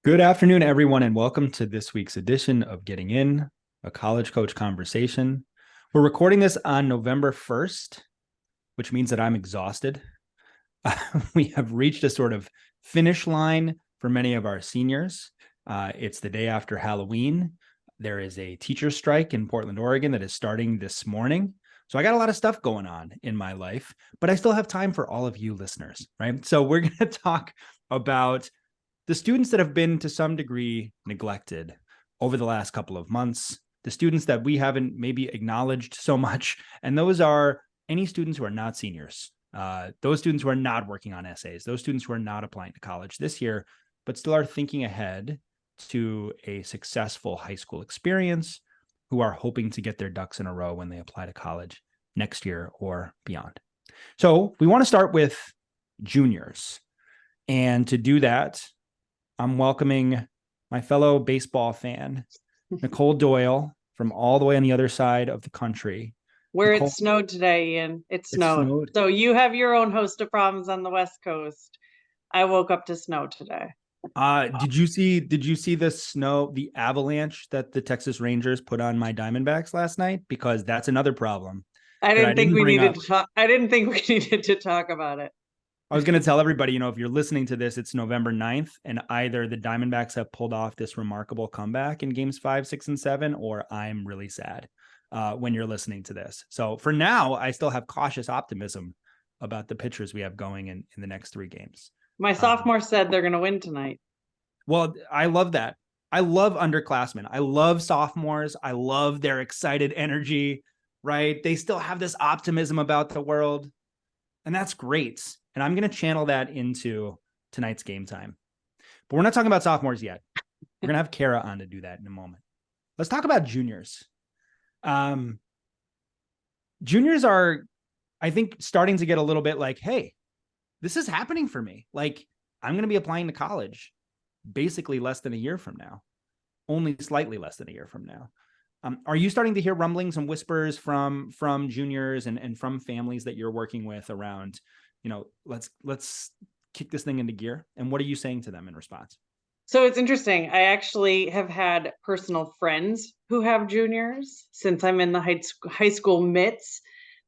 Good afternoon, everyone, and welcome to this week's edition of Getting In, a college coach conversation. We're recording this on November 1st, which means that I'm exhausted. We have reached a sort of finish line for many of our seniors. It's the day after Halloween. There is a teacher strike in Portland, Oregon that is starting this morning. So I got a lot of stuff going on in my life, but I still have time for all of you listeners, right? So we're going to talk about the students that have been to some degree neglected over the last couple of months, the students that we haven't maybe acknowledged so much, and those are any students who are not seniors, those students who are not working on essays, those students who are not applying to college this year, but still are thinking ahead to a successful high school experience, who are hoping to get their ducks in a row when they apply to college next year or beyond. So we want to start with juniors. And to do that, I'm welcoming my fellow baseball fan, Nicole Doyle, from all the way on the other side of the country. Where it Nicole, snowed today, Ian. It it snowed. snowed. So you have your own host of problems on the West Coast. I woke up to snow today. Did you see the snow, the avalanche that the Texas Rangers put on my Diamondbacks last night? Because that's another problem I that I didn't think didn't we bring needed up. to talk. I didn't think we needed to talk about it. I was going to tell everybody, if you're listening to this, it's November 9th, and either the Diamondbacks have pulled off this remarkable comeback in games 5, 6, and 7, or I'm really sad when you're listening to this. So for now, I still have cautious optimism about the pitchers we have going in the next 3 games. My sophomore said they're going to win tonight. Well, I love that. I love underclassmen. I love sophomores. I love their excited energy, right? They still have this optimism about the world, and that's great. And I'm going to channel that into tonight's game time. But we're not talking about sophomores yet. We're going to have Kara on to do that in a moment. Let's talk about juniors. Juniors are, I think, starting to get a little bit like, hey, this is happening for me. Like, I'm going to be applying to college basically less than a year from now, only slightly less than a year from now. Are you starting to hear rumblings and whispers from juniors and from families that you're working with around, let's kick this thing into gear? And what are you saying to them in response? So it's interesting. I actually have had personal friends who have juniors since I'm in the high school midst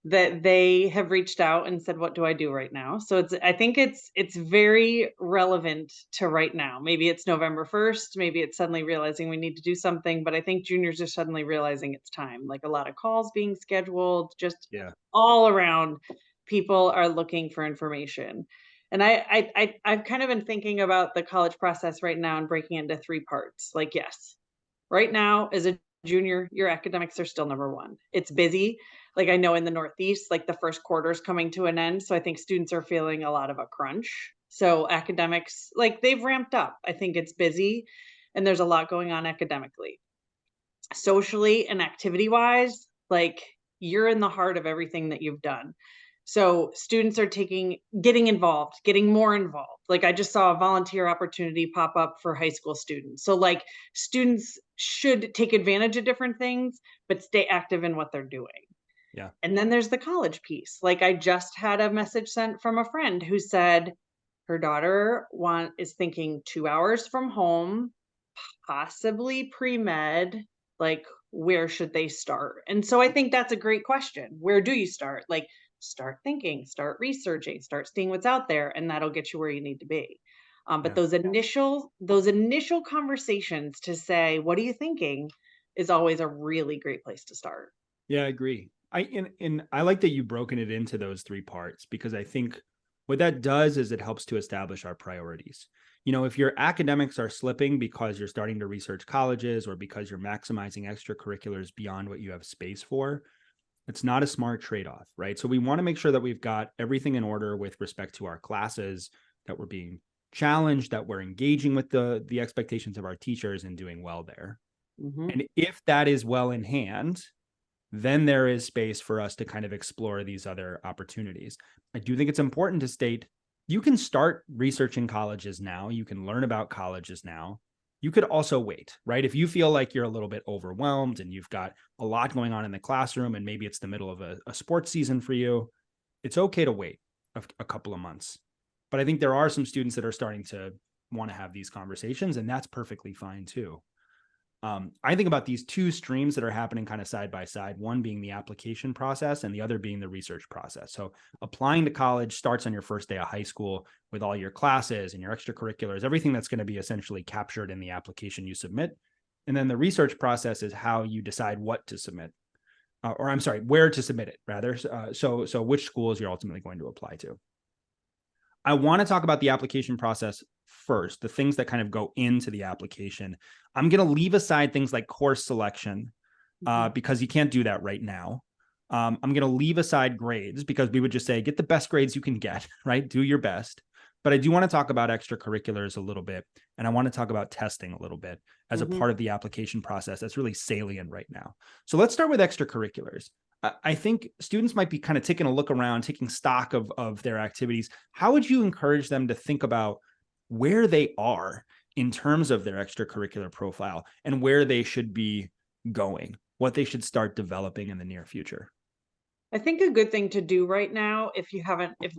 that they have reached out and said, "What do I do right now?" So I think it's very relevant to right now. Maybe it's November 1st, maybe it's suddenly realizing we need to do something, but I think juniors are suddenly realizing it's time. Like a lot of calls being scheduled, just Yeah. all around people are looking for information. And I've kind of been thinking about the college process right now and breaking it into 3 parts. Like, yes, right now as a junior, your academics are still number one. It's busy. Like I know in the Northeast, like the first quarter is coming to an end. So I think students are feeling a lot of a crunch. So academics, like they've ramped up. I think it's busy and there's a lot going on academically. Socially and activity wise, like you're in the heart of everything that you've done. So students are getting involved, getting more involved. Like I just saw a volunteer opportunity pop up for high school students. So like students should take advantage of different things, but stay active in what they're doing. Yeah. And then there's the college piece. Like I just had a message sent from a friend who said her daughter is thinking 2 hours from home, possibly pre-med, like where should they start? And so I think that's a great question. Where do you start? Like start thinking, start researching, start seeing what's out there, and that'll get you where you need to be. But Yeah. those initial conversations to say, what are you thinking, is always a really great place to start. Yeah, I agree. I like that you've broken it into those 3 parts, because I think what that does is it helps to establish our priorities. If your academics are slipping because you're starting to research colleges or because you're maximizing extracurriculars beyond what you have space for, it's not a smart trade-off, right? So we want to make sure that we've got everything in order with respect to our classes, that we're being challenged, that we're engaging with the expectations of our teachers and doing well there. Mm-hmm. And if that is well in hand, then there is space for us to kind of explore these other opportunities. I do think it's important to state, you can start researching colleges now. You can learn about colleges now. You could also wait, right? If you feel like you're a little bit overwhelmed and you've got a lot going on in the classroom and maybe it's the middle of a sports season for you, it's okay to wait a couple of months. But I think there are some students that are starting to want to have these conversations, and that's perfectly fine too. I think about these two streams that are happening kind of side by side, one being the application process and the other being the research process. So applying to college starts on your first day of high school with all your classes and your extracurriculars, everything that's going to be essentially captured in the application you submit. And then the research process is how you decide what to submit, or I'm sorry, where to submit it rather. So which schools you're ultimately going to apply to. I want to talk about the application process first, the things that kind of go into the application. I'm going to leave aside things like course selection because you can't do that right now. I'm going to leave aside grades because we would just say, get the best grades you can get, right? Do your best. But I do want to talk about extracurriculars a little bit. And I want to talk about testing a little bit as a part of the application process that's really salient right now. So let's start with extracurriculars. I think students might be kind of taking a look around, taking stock of their activities. How would you encourage them to think about where they are in terms of their extracurricular profile and where they should be going, what they should start developing in the near future? I think a good thing to do right now, if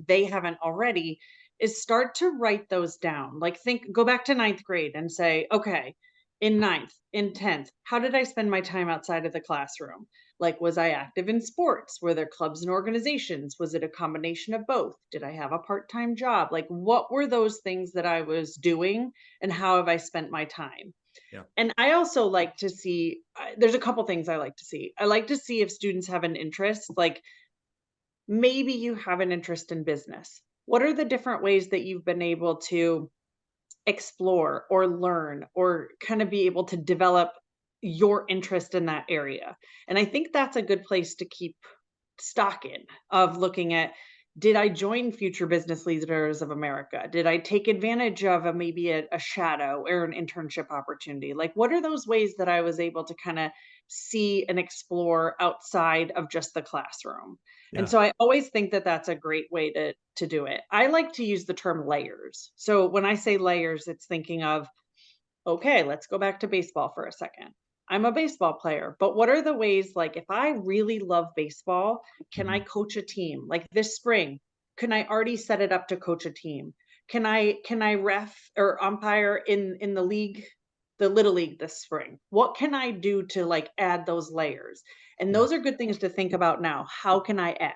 they haven't already, is start to write those down. Like go back to ninth grade and say, okay, in ninth, in 10th, how did I spend my time outside of the classroom? Like, was I active in sports? Were there clubs and organizations? Was it a combination of both? Did I have a part-time job? Like, what were those things that I was doing and how have I spent my time? Yeah. And I also like to see, there's a couple things I like to see. I like to see if students have an interest, like maybe you have an interest in business. What are the different ways that you've been able to explore or learn or kind of be able to develop your interest in that area? And I think that's a good place to keep stock in of looking at, did I join Future Business Leaders of America? Did I take advantage of maybe a shadow or an internship opportunity? Like, what are those ways that I was able to kind of see and explore outside of just the classroom? And Yeah. so I always think that that's a great way to do it. I like to use the term layers. So when I say layers, it's thinking of, okay, let's go back to baseball for a second. I'm a baseball player, but what are the ways, like, if I really love baseball, can I Mhm. coach a team? Like this spring, can I already set it up to coach a team? Can I ref or umpire in the league, the little league this spring? What can I do to like add those layers? And Yeah. those are good things to think about now. How can I add?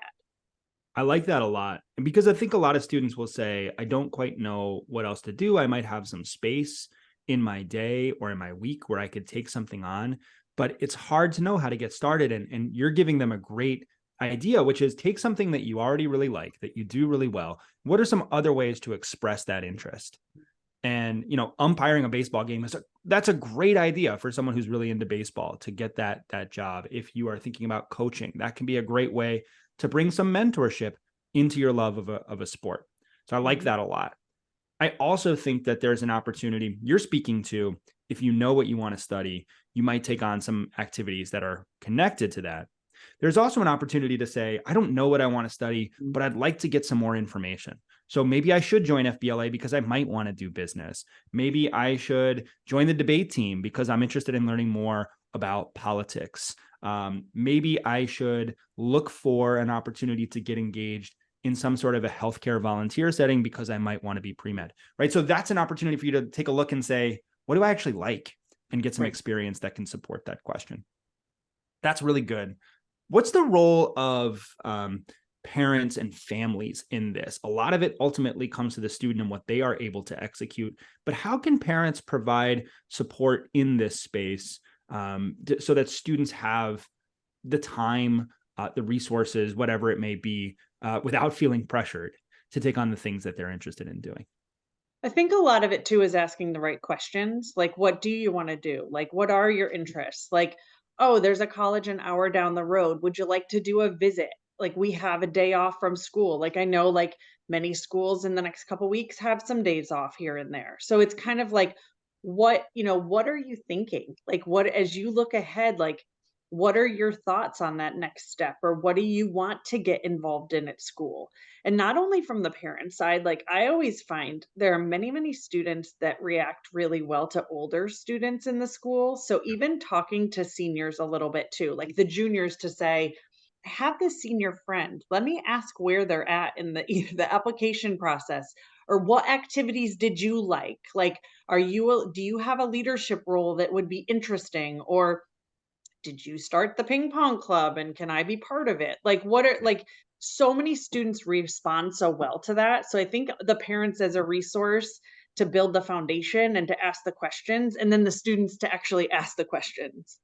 I like that a lot. And because I think a lot of students will say, I don't quite know what else to do. I might have some space in my day or in my week where I could take something on, but it's hard to know how to get started. And you're giving them a great idea, which is take something that you already really like, that you do really well. What are some other ways to express that interest? And umpiring a baseball game that's a great idea for someone who's really into baseball to get that job. If you are thinking about coaching, that can be a great way to bring some mentorship into your love of a sport. So I like Mhm. that a lot. I also think that there's an opportunity you're speaking to. If you know what you want to study, you might take on some activities that are connected to that. There's also an opportunity to say, I don't know what I want to study, but I'd like to get some more information. So maybe I should join FBLA because I might want to do business. Maybe I should join the debate team because I'm interested in learning more about politics. Maybe I should look for an opportunity to get engaged in some sort of a healthcare volunteer setting because I might want to be pre-med, right? So that's an opportunity for you to take a look and say, what do I actually like? And get some Right. experience that can support that question. That's really good. What's the role of parents and families in this? A lot of it ultimately comes to the student and what they are able to execute. But how can parents provide support in this space so that students have the time, the resources, whatever it may be, without feeling pressured to take on the things that they're interested in doing? I think a lot of it too is asking the right questions. Like, what do you want to do? Like, what are your interests? Like, oh, there's a college an hour down the road. Would you like to do a visit? Like, we have a day off from school. Like, I know like many schools in the next couple weeks have some days off here and there. So it's kind of like, what are you thinking? Like, what, as you look ahead, like, what are your thoughts on that next step? Or what do you want to get involved in at school? And not only from the parent side, like I always find there are many, many students that react really well to older students in the school. So even talking to seniors a little bit too, like the juniors to say, I have this senior friend. Let me ask where they're at in the either the application process Or what activities did you like? Like, do you have a leadership role that would be interesting? Or did you start the ping pong club and can I be part of it? Like, what are like so many students respond so well to that. So I think the parents as a resource to build the foundation and to ask the questions, and then the students to actually ask the questions.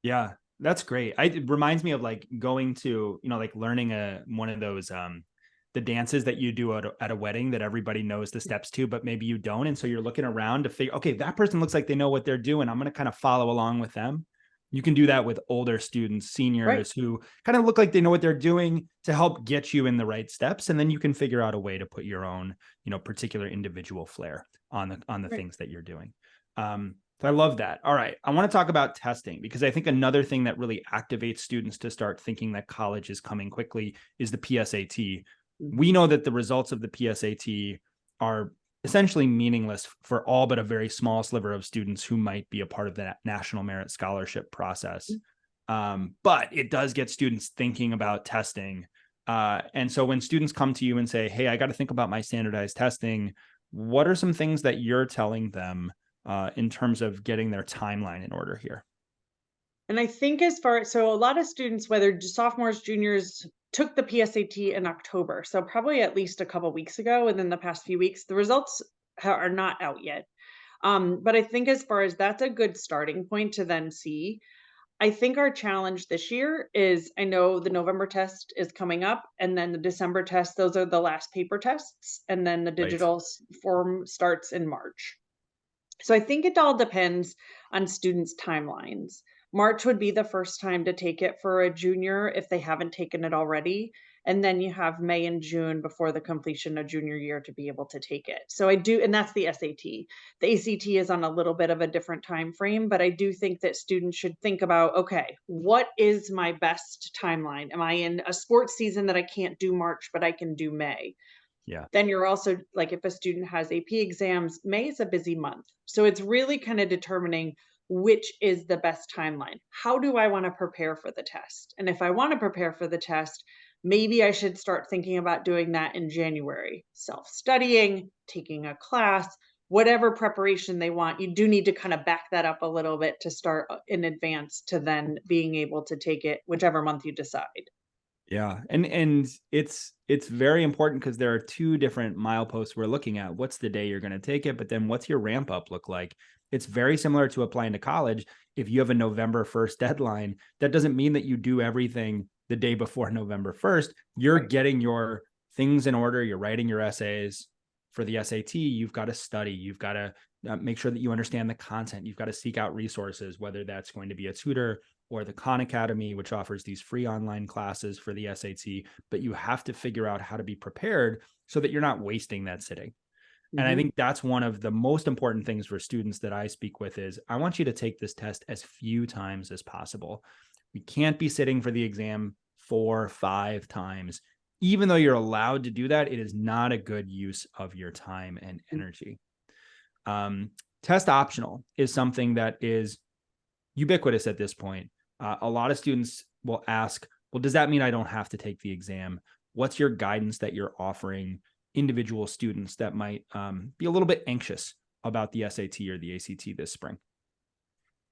Yeah, that's great. It reminds me of like going to, like learning one of those the dances that you do at a wedding that everybody knows the steps to, but maybe you don't. And so you're looking around to figure, okay, that person looks like they know what they're doing. I'm going to kind of follow along with them. You can do that with older students, Right. seniors who kind of look like they know what they're doing to help get you in the right steps. And then you can figure out a way to put your own, particular individual flair on the Right. things that you're doing. So I love that. All right. I want to talk about testing because I think another thing that really activates students to start thinking that college is coming quickly is the PSAT. We Mhm. know that the results of the PSAT are essentially meaningless for all but a very small sliver of students who might be a part of that national merit scholarship process. But it does get students thinking about testing. And so when students come to you and say, hey, I got to think about my standardized testing, what are some things that you're telling them in terms of getting their timeline in order here? And I think so a lot of students, whether sophomores, juniors, took the PSAT in October. So probably at least a couple weeks ago within the past few weeks. The results are not out yet. But I think as far as that's a good starting point to then see. I think our challenge this year is I know the November test is coming up and then the December test, those are the last paper tests. And then the Right. digital form starts in March. So I think it all depends on students' timelines. March would be the first time to take it for a junior if they haven't taken it already. And then you have May and June before the completion of junior year to be able to take it. So I do, and that's the SAT. The ACT is on a little bit of a different time frame, but I do think that students should think about, okay, what is my best timeline? Am I in a sports season that I can't do March, but I can do May? Yeah. Then you're also like, if a student has AP exams, May is a busy month. So it's really kind of determining which is the best timeline. How do I want to prepare for the test? And if I want to prepare for the test, maybe I should start thinking about doing that in January. Self studying, taking a class, whatever preparation they want. You do need to kind of back that up a little bit to start in advance to then being able to take it whichever month you decide. Yeah. And it's very important because there are two different mileposts we're looking at. What's the day you're going to take it, but then what's your ramp up look like? It's very similar to applying to college. If you have a November 1st deadline, that doesn't mean that you do everything the day before November 1st. You're Right. getting your things in order, you're writing your essays. For the SAT, you've got to study, you've got to make sure that you understand the content, you've got to seek out resources, whether that's going to be a tutor or the Khan Academy, which offers these free online classes for the SAT, but you have to figure out how to be prepared so that you're not wasting that sitting. And I Mhm. think that's one of the most important things for students that I speak with is I want you to take this test as few times as possible. We can't be sitting for the exam 4, 5 times. Even though you're allowed to do that, it is not a good use of your time and energy. Um, Test optional is something that is ubiquitous at this point. A lot of students will ask, well, does that mean I don't have to take the exam? What's your guidance that you're offering individual students that might be a little bit anxious about the SAT or the ACT this spring?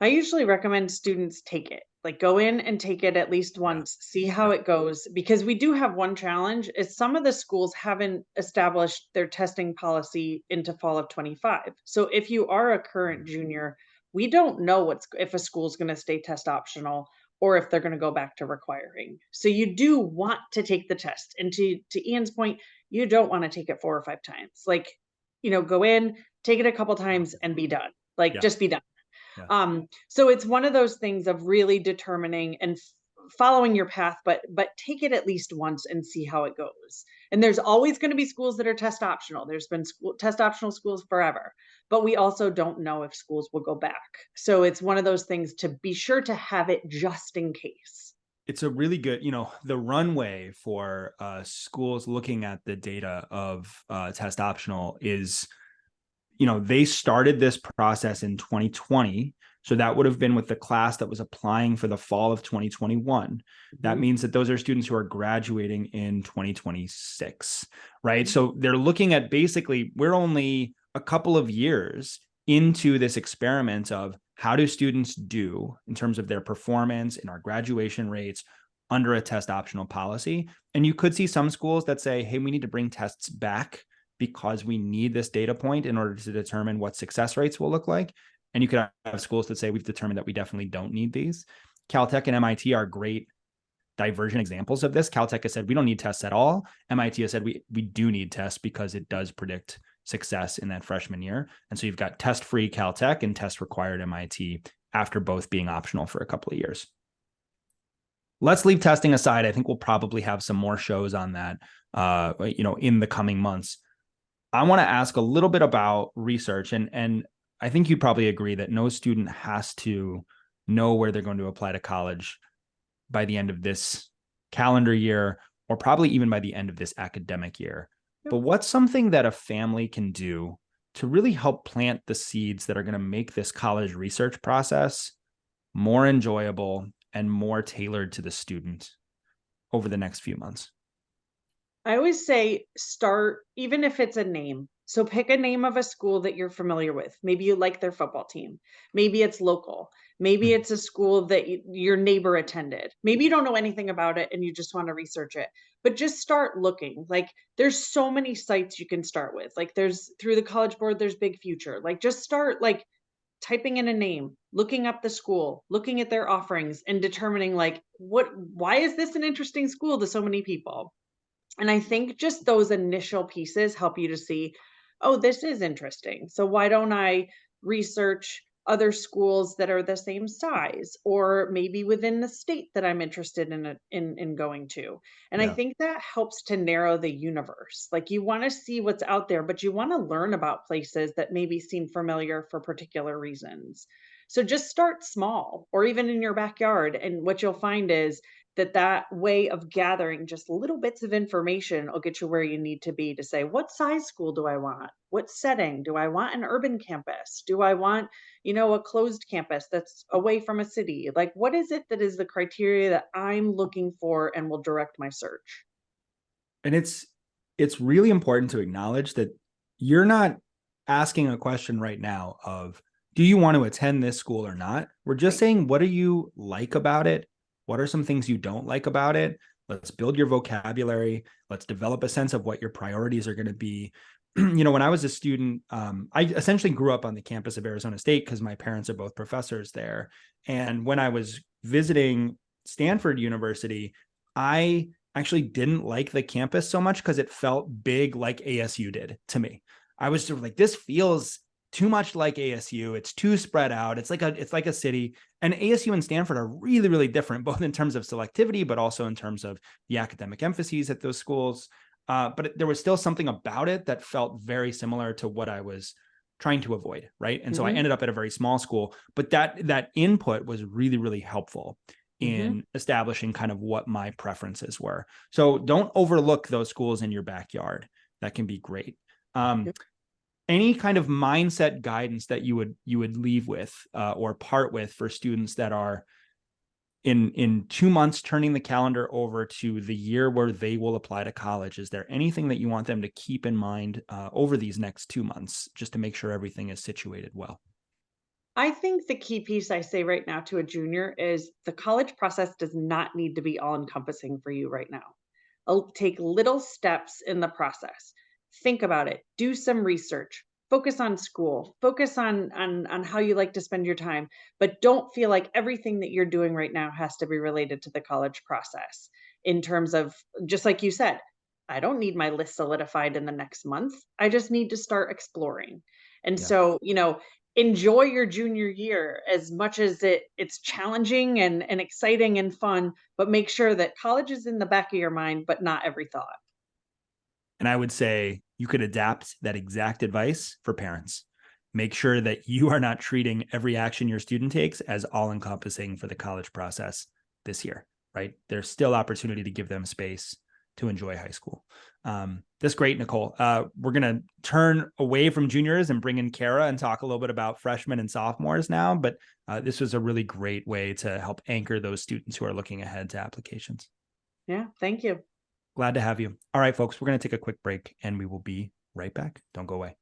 I usually recommend students take it. Like go in and take it at least Yeah. once, see how Yeah. it goes because we do have one challenge is some of the schools haven't established their testing policy into fall of 25. So if you are a current junior, we don't know what's if a school's going to stay test optional or if they're going to go back to requiring. So you do want to take the test. And to Ian's point, you don't want to take it 4 or 5 times. Like, go in, take it a couple times and be done. Like Yeah. just be done. Yeah. So it's one of those things of really determining and following your path, but take it at least once and see how it goes. And there's always going to be schools that are test optional. There's been test optional schools forever, but we also don't know if schools will go back. So it's one of those things to be sure to have it just in case. It's a really good, the runway for schools looking at the data of test optional is, they started this process in 2020 So that would have been with the class that was applying for the fall of 2021. That Mhm. means that those are students who are graduating in 2026, right? Mhm. So they're looking at basically, we're only a couple of years into this experiment of how do students do in terms of their performance in our graduation rates under a test optional policy. And you could see some schools that say, hey, we need to bring tests back because we need this data point in order to determine what success rates will look like. And you could have schools that say, we've determined that we definitely don't need these. Caltech and MIT are great diversion examples of this. Caltech has said, we don't need tests at all. MIT has said, we do need tests because it does predict success in that freshman year. And so you've got test-free Caltech and test-required MIT after both being optional for a couple of years. Let's leave testing aside. I think we'll probably have some more shows on that, in the coming months. I want to ask a little bit about research, and I think you'd probably agree that no student has to know where they're going to apply to college by the end of this calendar year, or probably even by the end of this academic year. Yep. But what's something that a family can do to really help plant the seeds that are going to make this college research process more enjoyable and more tailored to the student over the next few months? I always say start, even if it's a name. So pick a name of a school that you're familiar with. Maybe you like their football team. Maybe it's local. Maybe Mhm. it's a school that your neighbor attended. Maybe you don't know anything about it and you just want to research it. But just start looking. Like there's so many sites you can start with. Like there's through the College Board, there's Big Future. Like just start like typing in a name, looking up the school, looking at their offerings and determining like why is this an interesting school to so many people? And I think just those initial pieces help you to see, oh, this is interesting. So why don't I research other schools that are the same size or maybe within the state that I'm interested in going to. And I Yeah. think that helps to narrow the universe. Like you want to see what's out there, but you want to learn about places that maybe seem familiar for particular reasons. So just start small or even in your backyard, and what you'll find is that way of gathering just little bits of information will get you where you need to be to say, what size school do I want? What setting? Do I want an urban campus? Do I want, a closed campus that's away from a city? Like, what is it that is the criteria that I'm looking for and will direct my search? And it's really important to acknowledge that you're not asking a question right now of, do you want to attend this school or not? We're just Right. saying, what do you like about it? What are some things you don't like about it? Let's build your vocabulary. Let's develop a sense of what your priorities are going to be. When I was a student, I essentially grew up on the campus of Arizona State because my parents are both professors there. And when I was visiting Stanford University, I actually didn't like the campus so much because it felt big like ASU did to me. I was sort of like, this feels too much like ASU. It's too spread out. It's like a city. And ASU and Stanford are really, really different, both in terms of selectivity, but also in terms of the academic emphases at those schools. But there was still something about it that felt very similar to what I was trying to avoid, right? And so I Hmm. ended up at a very small school, but that input was really, really helpful Hmm. in establishing kind of what my preferences were. So don't overlook those schools in your backyard. That can be great. Um, any kind of mindset guidance that you would leave with or part with for students that are in 2 months turning the calendar over to the year where they will apply to college? Is there anything that you want them to keep in mind over these next 2 months just to make sure everything is situated well? I think the key piece I say right now to a junior is the college process does not need to be all encompassing for you right now. Take little steps in the process. Think about it. Do some research. Focus on school. Focus on how you like to spend your time, but don't feel like everything that you're doing right now has to be related to the college process. In terms of just like you said, I don't need my list solidified in the next month. I just need to start exploring. And Yeah. so, enjoy your junior year as much as it's challenging and exciting and fun, but make sure that college is in the back of your mind, but not every thought. And I would say you could adapt that exact advice for parents. Make sure that you are not treating every action your student takes as all encompassing for the college process this year, right? There's still opportunity to give them space to enjoy high school. That's great, Nicole. We're going to turn away from juniors and bring in Kara and talk a little bit about freshmen and sophomores now. But this was a really great way to help anchor those students who are looking ahead to applications. Yeah, thank you. Glad to have you. All right, folks, we're going to take a quick break and we will be right back. Don't go away.